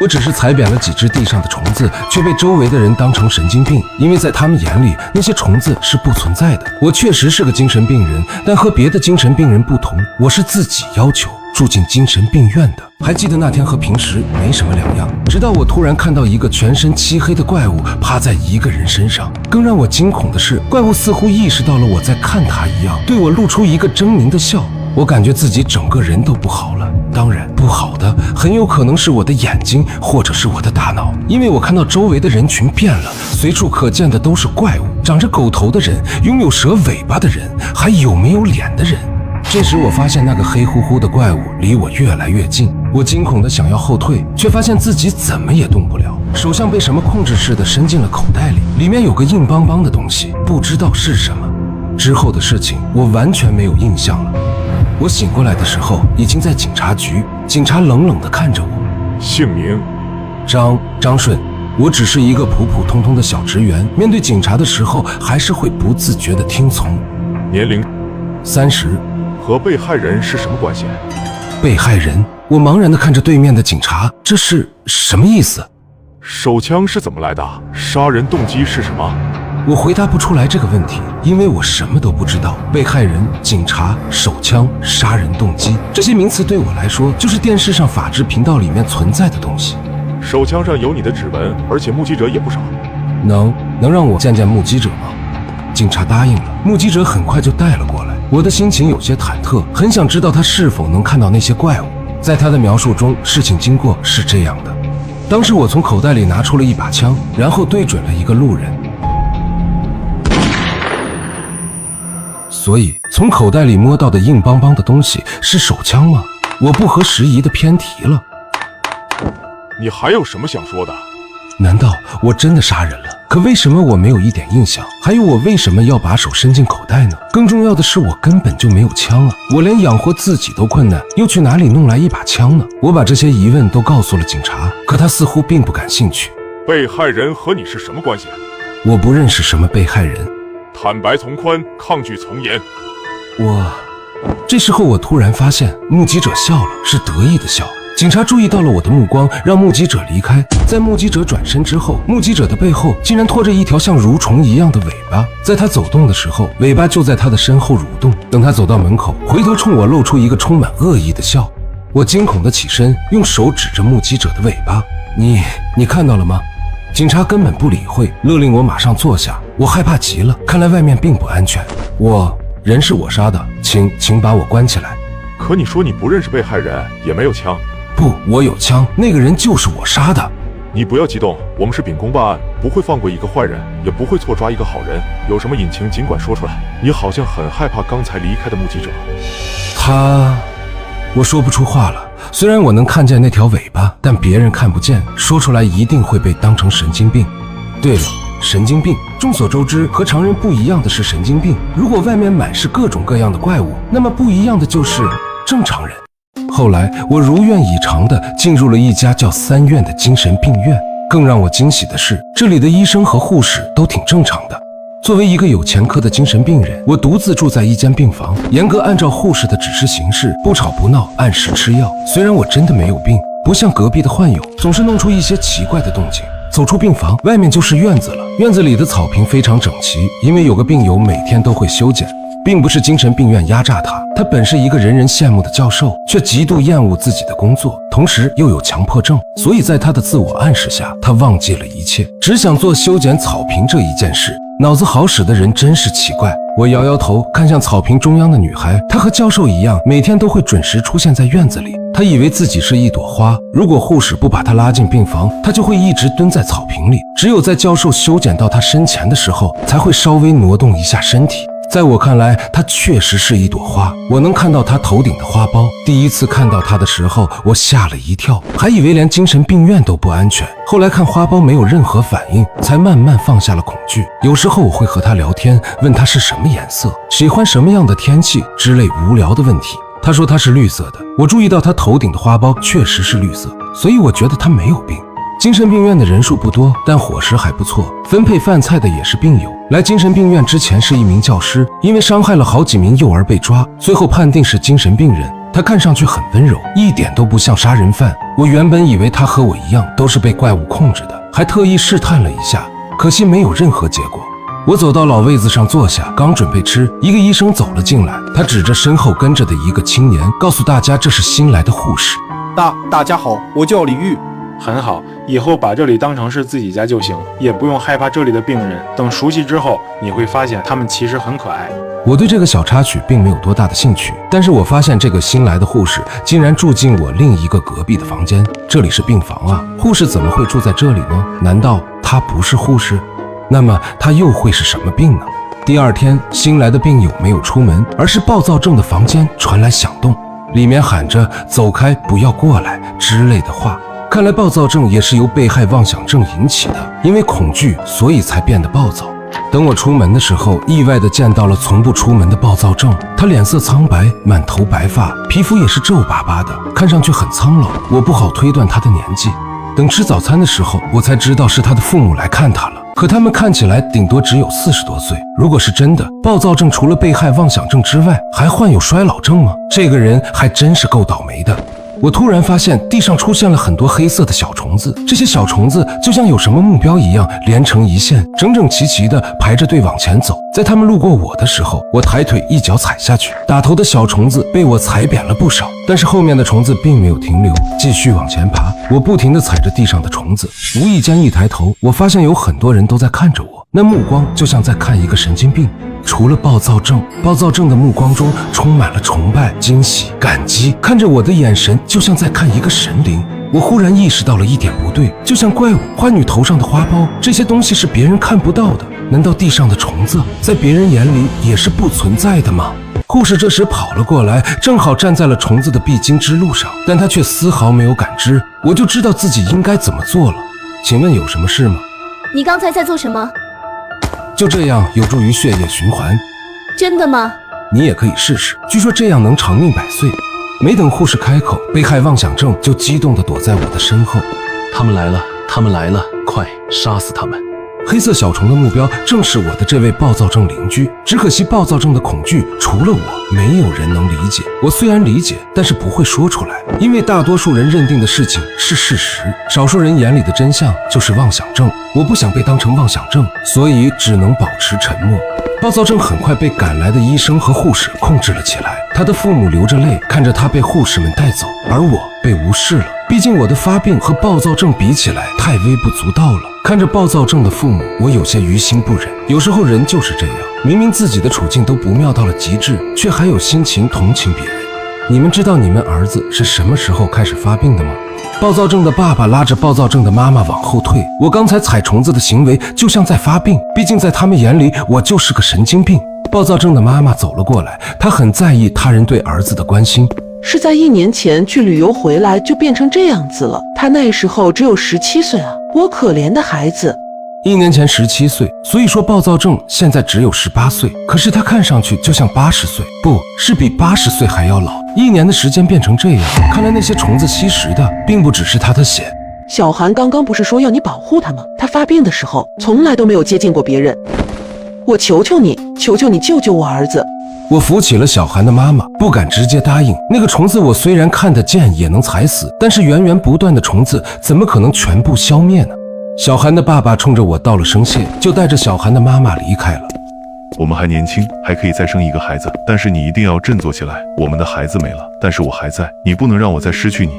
我只是踩扁了幾隻地上的蟲子，卻被周圍的人當成神經病，因為在他們眼裡，那些蟲子是不存在的。我確實是個精神病人，但和別的精神病人不同，我是自己要求住進精神病院的。還記得那天和平時沒什麼兩樣，直到我突然看到一個全身漆黑的怪物趴在一個人身上。更讓我驚恐的是，怪物似乎意識到了我在看他一樣，對我露出一個猙獰的笑。我感覺自己整個人都不好了。當然，不好的很有可能是我的眼睛，或者是我的大腦，因為我看到周圍的人群变了，隨處可見的都是怪物，長着狗頭的人，擁有蛇尾巴的人，還有沒有臉的人。這時我發現那個黑乎乎的怪物離我越來越近，我驚恐地想要後退，卻發現自己怎麼也動不了，手像被什麼控制似的伸進了口袋裡，裡面有個硬邦邦的東西，不知道是什麼。之後的事情我完全沒有印象了。我醒過來的時候已經在警察局，警察冷冷地看着我。姓名？张順。我只是一個普普通通的小職員，面對警察的時候還是會不自覺地聽從。年齡？30。和被害人是什麼關係？被害人？我茫然地看着对面的警察，這是什麼意思？手槍是怎麼來的？殺人動機是什麼？我回答不出來這個問題，因為我什麼都不知道。被害人、警察、手槍、殺人動機，這些名詞對我來說就是電視上法制頻道裡面存在的東西。手槍上有你的指紋，而且目擊者也不少。能讓我見見目擊者嗎？警察答應了，目擊者很快就帶了過來。我的心情有些忐忑，很想知道他是否能看到那些怪物。在他的描述中，事情經過是這樣的：當时我從口袋裡拿出了一把槍，然後對準了一個路人。所以從口袋裡摸到的硬邦邦的東西是手槍嗎？我不合时宜的偏題了。你還有什麼想說的？難道我真的殺人了？可為什麼我沒有一點印象？還有我為什麼要把手伸進口袋呢？更重要的是，我根本就沒有槍啊！我連養活自己都困難，又去哪裡弄來一把槍呢？我把這些疑問都告訴了警察，可他似乎並不感興趣。被害人和你是什麼關係？我不認識什麼被害人。坦白从寬，抗拒從嚴。這時候我突然發現目擊者笑了，是得意的笑。警察注意到了我的目光，讓目擊者離開。在目擊者轉身之後，目擊者的背後竟然拖着一條像蠕蟲一樣的尾巴，在他走動的時候，尾巴就在他的身後蠕動。等他走到門口，回頭衝我露出一個充滿惡意的笑。我驚恐地起身，用手指着目擊者的尾巴。你看到了嗎？警察根本不理會，勒令我馬上坐下。我害怕極了，看來外面並不安全。人是我殺的，請把我關起來。可你說你不認識被害人，也沒有槍。不，我有槍，那個人就是我殺的。你不要激動，我們是秉公辦案，不會放過一個壞人，也不會錯抓一個好人。有什麼隱情盡管說出來。你好像很害怕剛才離開的目擊者。我說不出話了。雖然我能看見那條尾巴，但別人看不見，說出來一定會被當成神經病。對了，神經病，眾所周知，和常人不一樣的是神經病。如果外面滿是各種各樣的怪物，那麼不一樣的就是正常人。後來我如願以償地進入了一家叫三院的精神病院。更讓我驚喜的是，這裡的醫生和護士都挺正常的。作為一個有前科的精神病人，我獨自住在一間病房，嚴格按照護士的指示行事，不吵不鬧，按時吃藥。雖然我真的沒有病，不像隔壁的患友，總是弄出一些奇怪的動靜。走出病房，外面就是院子了。院子裡的草坪非常整齊，因為有個病友每天都會修剪。並不是精神病院壓榨他本是一個人人羨慕的教授，卻極度厭惡自己的工作，同時又有強迫症，所以在他的自我暗示下，他忘記了一切，只想做修剪草坪這一件事。腦子好使的人真是奇怪。我搖搖頭，看向草坪中央的女孩，她和教授一樣，每天都會準時出現在院子裡。她以為自己是一朵花，如果護士不把她拉進病房，她就會一直蹲在草坪裡，只有在教授修剪到她身前的時候，才會稍微挪動一下身體。在我看來，她確實是一朵花。我能看到她頭頂的花苞。第一次看到她的時候，我嚇了一跳，還以為連精神病院都不安全。後來看花苞沒有任何反應，才慢慢放下了恐懼。有時候我會和她聊天，問她是什麼顏色，喜歡什麼樣的天氣之類無聊的問題。她說她是綠色的。我注意到她頭頂的花苞確實是綠色，所以我覺得她沒有病。精神病院的人數不多，但伙食還不錯，分配飯菜的也是病友。來精神病院之前是一名教師，因為傷害了好幾名幼兒被抓，最後判定是精神病人。他看上去很溫柔，一點都不像殺人犯。我原本以為他和我一樣都是被怪物控制的，還特意試探了一下，可惜沒有任何結果。我走到老位子上坐下，剛準備吃，一個醫生走了進來，他指着身後跟着的一個青年，告訴大家這是新來的護士。大家好，我叫李玉。很好，以後把這裡當成是自己家就行，也不用害怕這裡的病人。等熟悉之後，你會發現他們其實很可愛。我对這個小插曲並沒有多大的興趣，但是我發現這個新來的護士竟然住進我另一個隔壁的房間。這裡是病房啊，護士怎麼會住在這裡呢？難道她不是護士？那麼她又會是什麼病呢？第二天，新來的病友沒有出門，而是暴躁症的房間傳來響動，裡面喊着“走開，不要過來”之類的話。看來暴躁症也是由被害妄想症引起的，因為恐懼，所以才变得暴躁。等我出門的時候，意外地見到了從不出門的暴躁症。他臉色蒼白，滿頭白髮，皮膚也是皺巴巴的，看上去很蒼老。我不好推斷他的年紀。等吃早餐的時候，我才知道是他的父母來看他了。可他們看起来頂多只有40多歲。如果是真的，暴躁症除了被害妄想症之外，還患有衰老症嗎？這個人還真是夠倒霉的。我突然發現地上出現了很多黑色的小蟲子，這些小蟲子就像有什麼目標一樣，連成一線，整整齊齊地排着隊往前走。在他們路過我的時候，我抬腿一腳踩下去，打頭的小蟲子被我踩扁了不少，但是後面的蟲子並沒有停留，繼續往前爬。我不停地踩着地上的蟲子，無意間一抬頭，我發現有很多人都在看着我，那目光就像在看一個神經病。除了暴躁症，暴躁症的目光中充滿了崇拜、驚喜、感激，看着我的眼神就像在看一個神靈。我忽然意識到了一點不对，就像怪物、花女頭上的花苞，這些東西是別人看不到的。難道地上的蟲子在別人眼裡也是不存在的嗎？護士這時跑了過來，正好站在了蟲子的必經之路上，但他卻絲毫沒有感知。我就知道自己應該怎麼做了。請問有什麼事嗎？你剛才在做什麼？就這樣有助於血液循環。真的嗎？你也可以試試，據說這樣能長命百歲。沒等護士開口，被害妄想症就激動地躲在我的身後。他們來了，他们来了，快殺死他們！黑色小蟲的目標正是我的這位暴躁症鄰居，只可惜暴躁症的恐懼除了我，沒有人能理解。我雖然理解，但是不會說出來，因為大多數人認定的事情是事實，少數人眼裡的真相就是妄想症。我不想被當成妄想症，所以只能保持沉默。暴躁症很快被趕來的醫生和護士控制了起來，他的父母流着淚看着他被護士們帶走，而我被無視了。畢竟我的發病和暴躁症比起來太微不足道了。看着暴躁症的父母，我有些於心不忍。有時候人就是這樣，明明自己的處境都不妙到了極致，卻還有心情同情別人。你們知道你們兒子是什麼時候開始發病的嗎？暴躁症的爸爸拉着暴躁症的媽媽往後退，我剛才踩蟲子的行為就像在發病，畢竟在他們眼裡我就是個神經病。暴躁症的媽媽走了過來，她很在意他人對兒子的關心。是在1年前去旅遊回來就變成這樣子了，他那時候只有17歲啊，我可憐的孩子。1年前17歲，所以說暴躁症現在只有18歲，可是他看上去就像80歲，不是比80歲還要老。1年的時間變成這樣，看來那些蟲子吸食的並不只是他的血。小韓剛剛不是說要你保護他嗎？他發病的時候從來都沒有接近過別人，我求求你，求求你救救我兒子。我扶起了小韓的媽媽，不敢直接答應。那個虫子我雖然看得見也能踩死，但是源源不斷的蟲子怎麼可能全部消滅呢？小韓的爸爸衝着我道了聲謝，就帶着小韓的媽媽離開了。我們還年輕，還可以再生一個孩子，但是你一定要振作起來。我們的孩子沒了，但是我還在，你不能讓我再失去你。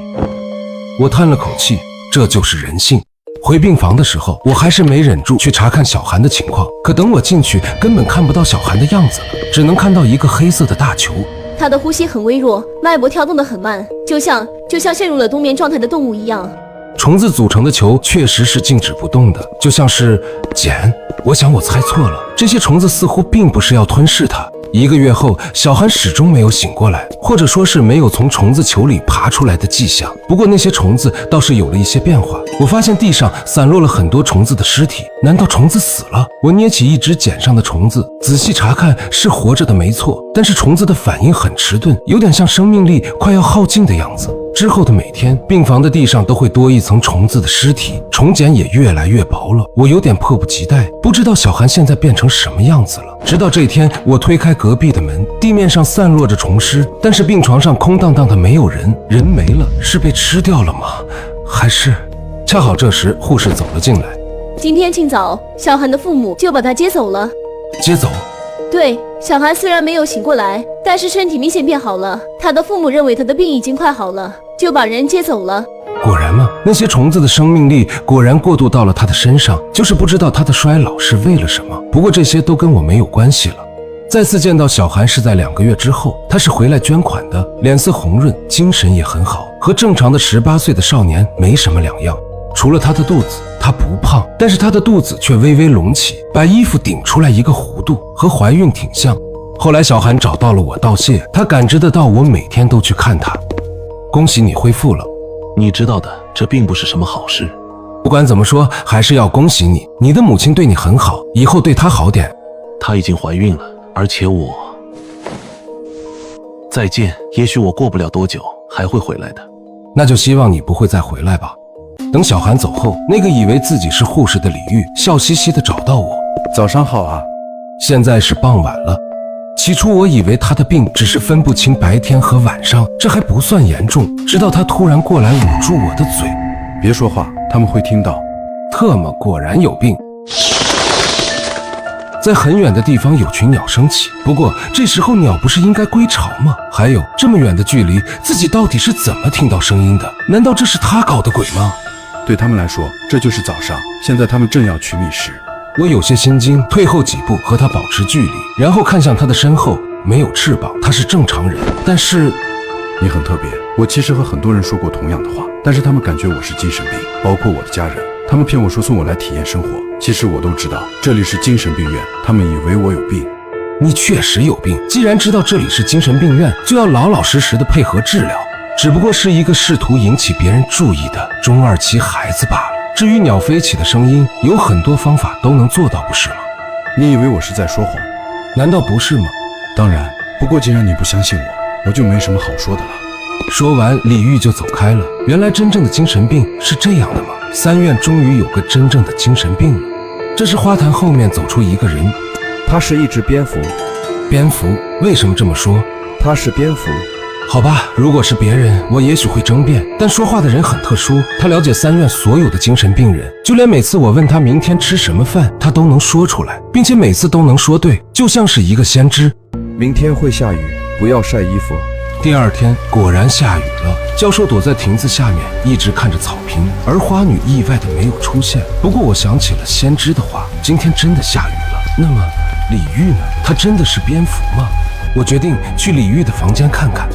我嘆了口氣，這就是人性。回病房的時候，我還是沒忍住去查看小韓的情況，可等我進去，根本看不到小韓的樣子了，只能看到一個黑色的大球。他的呼吸很微弱，脈搏跳動得很慢，就像陷入了冬眠狀態的動物一樣。蟲子組成的球確實是靜止不動的，就像是繭。我想我猜錯了，這些蟲子似乎並不是要吞噬它。1個月後，小韓始終沒有醒過來，或者說是沒有從蟲子球裡爬出來的跡象。不過那些蟲子倒是有了一些變化，我發現地上散落了很多蟲子的屍體。難道蟲子死了？我捏起一隻繭上的蟲子，仔細查看，是活着的沒錯，但是蟲子的反應很遲鈍，有點像生命力快要耗盡的樣子。之後的每天，病房的地上都会多一层虫子的尸體，虫茧也越来越薄了。我有點迫不及待，不知道小韩现在变成什么样子了。直到这天，我推開隔壁的門，地面上散落着蟲屍，但是病床上空蕩蕩的，沒有人。人沒了，是被吃掉了嗎？還是……恰好這時護士走了進來。今天清早，小韓的父母就把他接走了。接走？對，小韓雖然沒有醒過來，但是身體明顯變好了。他的父母認為他的病已經快好了，就把人接走了。果然嗎？那些蟲子的生命力果然過渡到了他的身上，就是不知道他的衰老是為了什麼。不過這些都跟我沒有關係了。再次見到小韓是在2個月之後，他是回來捐款的，臉色紅潤，精神也很好，和正常的18歲的少年沒什麼兩樣。除了他的肚子，他不胖，但是他的肚子卻微微隆起，把衣服頂出來一個弧度，和懷孕挺像。後來小韓找到了我道謝，他感知得到我每天都去看他。恭喜你恢復了。你知道的，這並不是什麼好事。不管怎麼說，還是要恭喜你，你的母親對你很好，以後對她好點。她已經懷孕了，而且我……再見，也許我過不了多久還會回來的。那就希望你不會再回來吧。等小韓走後，那個以為自己是護士的李玉笑嘻嘻地找到我。早上好啊。現在是傍晚了。起初我以為他的病只是分不清白天和晚上，這還不算嚴重，直到他突然過來捂住我的嘴。別說話，他們會聽到。特麼果然有病。在很遠的地方有群鳥升起，不過這時候鳥不是應該歸巢嗎？還有這麼遠的距離，自己到底是怎麼聽到聲音的？難道這是他搞的鬼嗎？對他們來說，這就是早上，現在他們正要取覓食。我有些心驚，退後幾步和他保持距離，然後看向他的身後，沒有翅膀，他是正常人，但是……你很特別。我其實和很多人說過同樣的話，但是他們感覺我是精神病，包括我的家人。他們騙我說送我來體驗生活，其實我都知道這裡是精神病院，他們以為我有病。你確實有病，既然知道這裡是精神病院，就要老老實實的配合治療，只不過是一個試圖引起別人注意的中2期孩子罷了。至於鳥飛起的聲音，有很多方法都能做到，不是嗎？你以為我是在說謊？難道不是嗎？當然，不過既然你不相信我，我就沒什麼好說的了。說完，李玉就走開了。原來真正的精神病是這樣的嗎？3院終於有個真正的精神病了。這時花壇後面走出一個人，他是一隻蝙蝠。蝙蝠？為什麼這麼說？他是蝙蝠。好吧，如果是別人，我也許會爭辯，但說話的人很特殊，他了解3院所有的精神病人，就連每次我問他明天吃什麼飯，他都能說出來，並且每次都能說對，就像是一個先知。明天會下雨，不要曬衣服。第2天果然下雨了，教授躲在亭子下面一直看着草坪，而花女意外的沒有出現。不過我想起了先知的話，今天真的下雨了。那麼李玉呢？他真的是蝙蝠嗎？我決定去李玉的房間看看。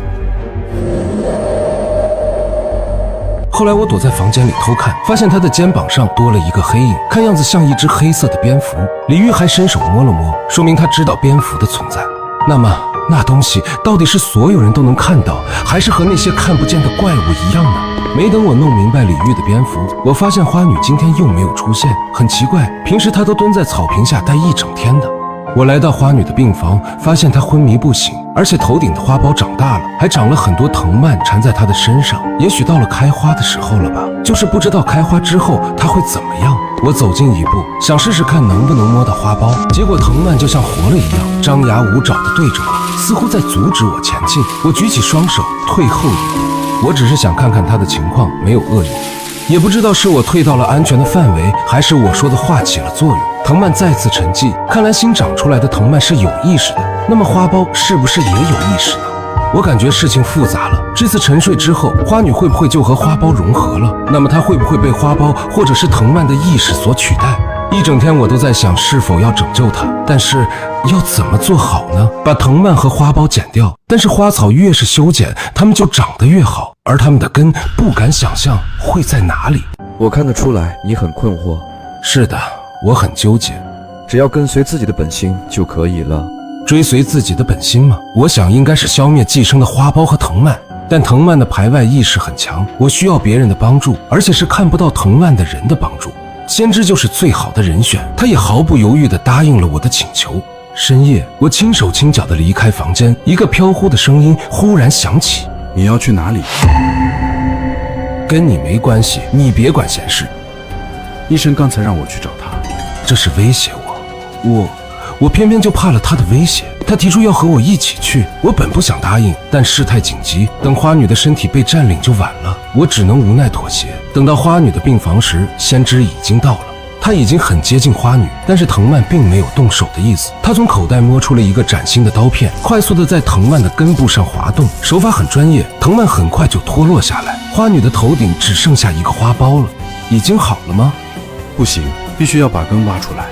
後來我躲在房間裡偷看，發現他的肩膀上多了一個黑影，看樣子像一隻黑色的蝙蝠。李玉還伸手摸了摸，說明他知道蝙蝠的存在。那麼那東西到底是所有人都能看到，還是和那些看不見的怪物一樣呢？沒等我弄明白李玉的蝙蝠，我發現花女今天又沒有出現，很奇怪，平時她都蹲在草坪下待一整天的。我來到花女的病房，發現她昏迷不醒，而且頭頂的花苞長大了，還長了很多藤蔓纏在她的身上，也許到了開花的時候了吧，就是不知道開花之後她會怎麼樣。我走近一步，想試試看能不能摸到花苞，結果藤蔓就像活了一樣，張牙舞爪地對着我，似乎在阻止我前進。我舉起雙手，退後一步，我只是想看看她的情況，沒有惡意。也不知道是我退到了安全的範圍，還是我說的話起了作用。藤蔓再次沉寂，看來新長出來的藤蔓是有意識的。那麼花苞是不是也有意識呢？我感覺事情複雜了。這次沉睡之後，花女會不會就和花苞融合了？那麼她會不會被花苞或者是藤蔓的意識所取代？一整天我都在想是否要拯救她，但是要怎麼做好呢？把藤蔓和花苞剪掉，但是花草越是修剪，它們就長得越好，而它們的根不敢想象會在哪裡。我看得出來你很困惑。是的，我很糾結。只要跟隨自己的本心就可以了。追隨自己的本心嗎？我想應該是消滅寄生的花苞和藤蔓，但藤蔓的排外意識很強，我需要別人的幫助，而且是看不到藤蔓的人的幫助。先知就是最好的人選，他也毫不猶豫地答應了我的請求。深夜，我輕手輕腳地離開房間，一個飄忽的聲音忽然響起：你要去哪裡？跟你沒關係，你別管閒事。醫生剛才讓我去找他，這是威脅我偏偏就怕了他的威脅。他提出要和我一起去，我本不想答應，但事態緊急，等花女的身體被佔領就晚了，我只能無奈妥協。等到花女的病房時，先知已經到了，他已經很接近花女，但是藤蔓並沒有動手的意思。他從口袋摸出了一個崭新的刀片，快速地在藤蔓的根部上滑動，手法很專業，藤蔓很快就脫落下來，花女的頭頂只剩下一個花苞了。已經好了嗎？不行，必須要把根挖出来。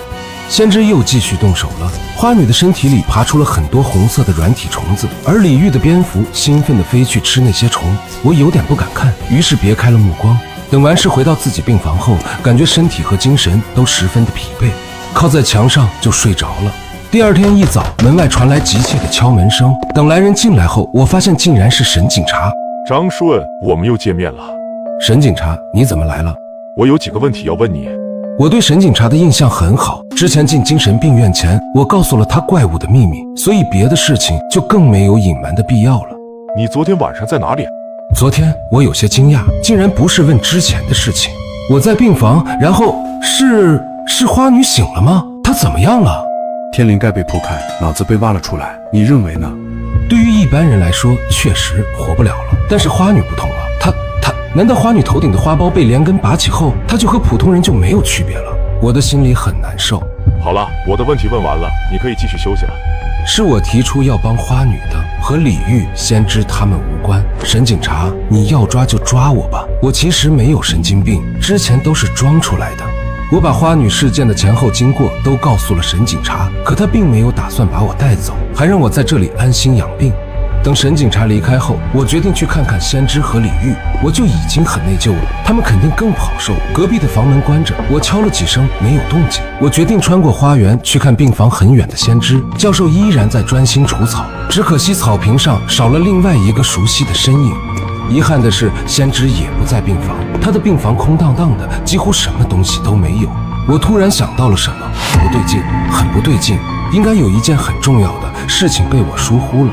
先知又繼續動手了，花女的身體裡爬出了很多紅色的軟體蟲子，而李玉的蝙蝠興奮地飛去吃那些蟲。我有點不敢看，於是別開了目光。等完事回到自己病房後，感覺身體和精神都十分的疲憊，靠在牆上就睡着了。第二天一早，門外傳來急切的敲門聲。等来人進來後，我發現竟然是沈警察。张順，我們又見面了。沈警察，你怎麼來了？我有幾個問題要問你。我對沈警察的印象很好，之前進精神病院前，我告訴了他怪物的秘密，所以別的事情就更沒有隱瞞的必要了。你昨天晚上在哪裡？昨天我有些驚訝，竟然不是問之前的事情。我在病房，然後是花女醒了嗎？她怎麼樣了？天灵蓋被剖開，腦子被挖了出來，你認為呢？對於一般人來說，確實活不了了，但是花女不同啊，她難道花女頭頂的花苞被連根拔起後，她就和普通人就沒有區別了？我的心裡很難受。好了，我的問題問完了，你可以繼續休息了。是我提出要幫花女的，和李玉、先知他們無關。沈警察，你要抓就抓我吧，我其實沒有神經病，之前都是裝出來的。我把花女事件的前後經過都告訴了沈警察，可他并沒有打算把我帶走，還讓我在這裡安心養病。等沈警察離開後，我決定去看看先知和李玉，我就已經很內疚了，他們肯定更不好受。隔壁的房門關着，我敲了幾聲沒有動靜，我決定穿過花園去看病房很遠的先知。教授依然在專心除草，只可惜草坪上少了另外一個熟悉的身影。遺憾的是，先知也不在病房，他的病房空蕩蕩的，幾乎什麼東西都沒有。我突然想到了什麼，不對勁，很不對勁，應該有一件很重要的事情被我疏忽了。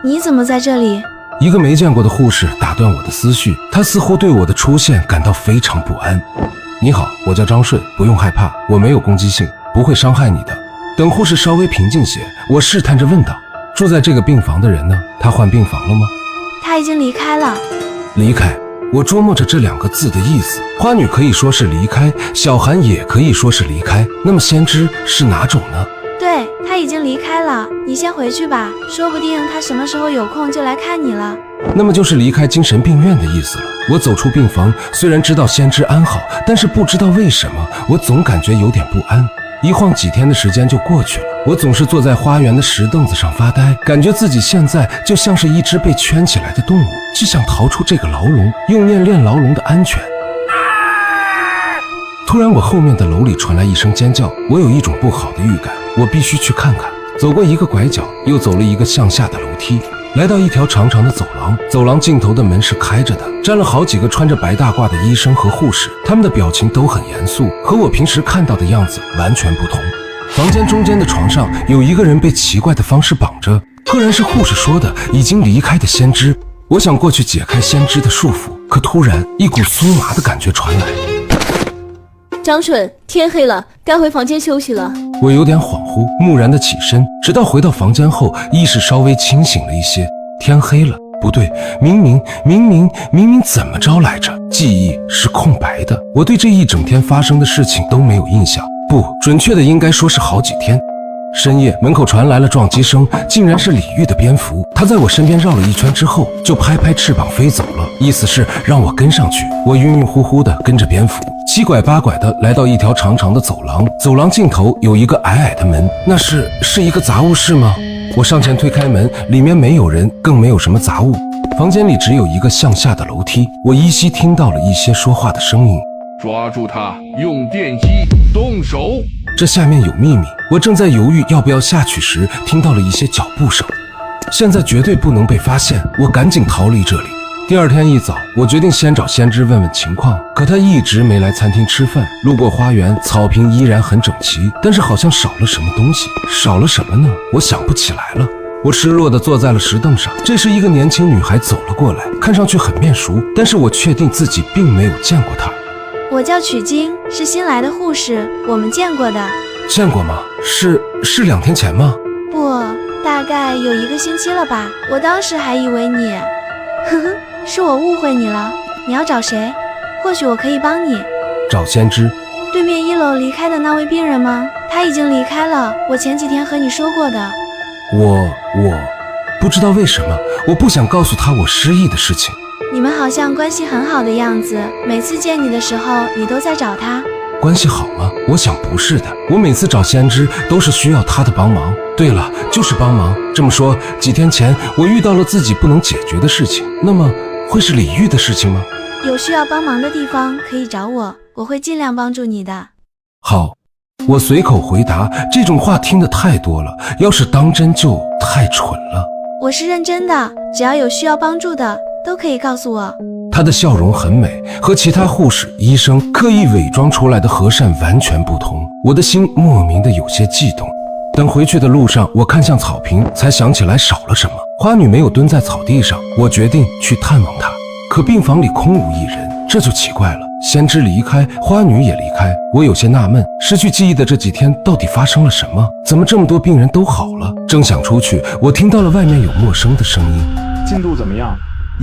你怎麼在這裡？一個沒見過的護士打斷我的思緒，她似乎對我的出現感到非常不安。你好，我叫張順，不用害怕，我沒有攻擊性，不會傷害你的。等護士稍微平靜些，我試探着問道：住在這個病房的人呢？他換病房了嗎？他已經離開了。離開？我琢磨着這兩個字的意思。花女可以說是離開，小寒也可以說是離開，那麼先知是哪種呢？對，他已經離開了，你先回去吧，說不定他什麼時候有空就來看你了。那麼就是離開精神病院的意思了。我走出病房，雖然知道先知安好，但是不知道為什麼，我總感覺有點不安。一晃幾天的時間就過去了，我總是坐在花園的石凳子上發呆，感覺自己現在就像是一隻被圈起來的動物，只想逃出這個牢籠，用念練牢籠的安全。突然我後面的樓裡傳來一聲尖叫，我有一種不好的預感，我必須去看看。走過一個拐角，又走了一個向下的樓梯，來到一條長長的走廊，走廊盡頭的門是開着的，站了好幾個穿着白大褂的醫生和護士，他們的表情都很嚴肅，和我平時看到的樣子完全不同。房間中間的床上有一個人被奇怪的方式綁着，赫然是護士說的已經離開的先知。我想過去解開先知的束縛，可突然一股酥麻的感覺傳來。張順，天黑了，該回房間休息了。我有點恍惚，木然的起身，直到回到房間後，意識稍微清醒了一些。天黑了，不對，明明怎麼着來着？記憶是空白的，我對這一整天發生的事情都沒有印象，不，準確的應該說是好幾天。深夜，門口傳來了撞擊聲，竟然是李玉的蝙蝠。他在我身邊繞了一圈之後，就拍拍翅膀飛走了，意思是讓我跟上去。我暈乎乎的跟着蝙蝠，七拐八拐的来到一條長長的走廊，走廊盡頭有一個矮矮的門，那是一個雜物室嗎？我上前推開門，裡面沒有人，更沒有什麼雜物。房間裡只有一個向下的樓梯，我依稀聽到了一些說話的聲音。抓住他，用電擊，動手。這下面有秘密，我正在猶豫要不要下去時，聽到了一些腳步聲。現在絕對不能被發現，我趕緊逃離這裡。第二天一早，我決定先找先知問問情況，可他一直沒來餐廳吃飯。路過花園，草坪依然很整齊，但是好像少了什麼東西。少了什麼呢？我想不起來了。我失落地坐在了石凳上。這時，一個年輕女孩走了過来，看上去很面熟，但是我確定自己並沒有見過她。我叫曲晶，是新來的護士，我們見過的。見過嗎？是2天前嗎？不，大概有1個星期了吧。我當時還以為你……呵呵，是我誤會你了。你要找誰？或許我可以幫你。找先知。对面1樓離開的那位病人嗎？他已經離開了，我前幾天和你說過的。我不知道為什麼，我不想告訴他我失憶的事情。你們好像關係很好的樣子，每次見你的時候，你都在找他。關係好嗎？我想不是的，我每次找先知都是需要他的幫忙。對了，就是幫忙。這麼說，幾天前我遇到了自己不能解決的事情，那麼會是李玉的事情嗎？有需要幫忙的地方可以找我，我會盡量幫助你的。好，我隨口回答，這種話聽得太多了，要是當真就太蠢了。我是認真的，只要有需要幫助的，都可以告訴我。她的笑容很美，和其他護士、醫生刻意偽裝出來的和善完全不同。我的心莫名的有些悸動。等回去的路上，我看向草坪，才想起來少了什麼。花女没有蹲在草地上，我決定去探望她。可病房裡空無一人，這就奇怪了。先知離開，花女也離開，我有些納悶，失去記憶的這幾天到底發生了什麼？怎麼這麼多病人都好了？正想出去，我聽到了外面有陌生的聲音。进度怎麼樣？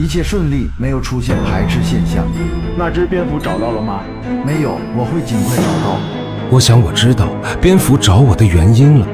一切順利，沒有出現排斥現象。那隻蝙蝠找到了嗎？沒有，我會盡快找到。我想我知道蝙蝠找我的原因了。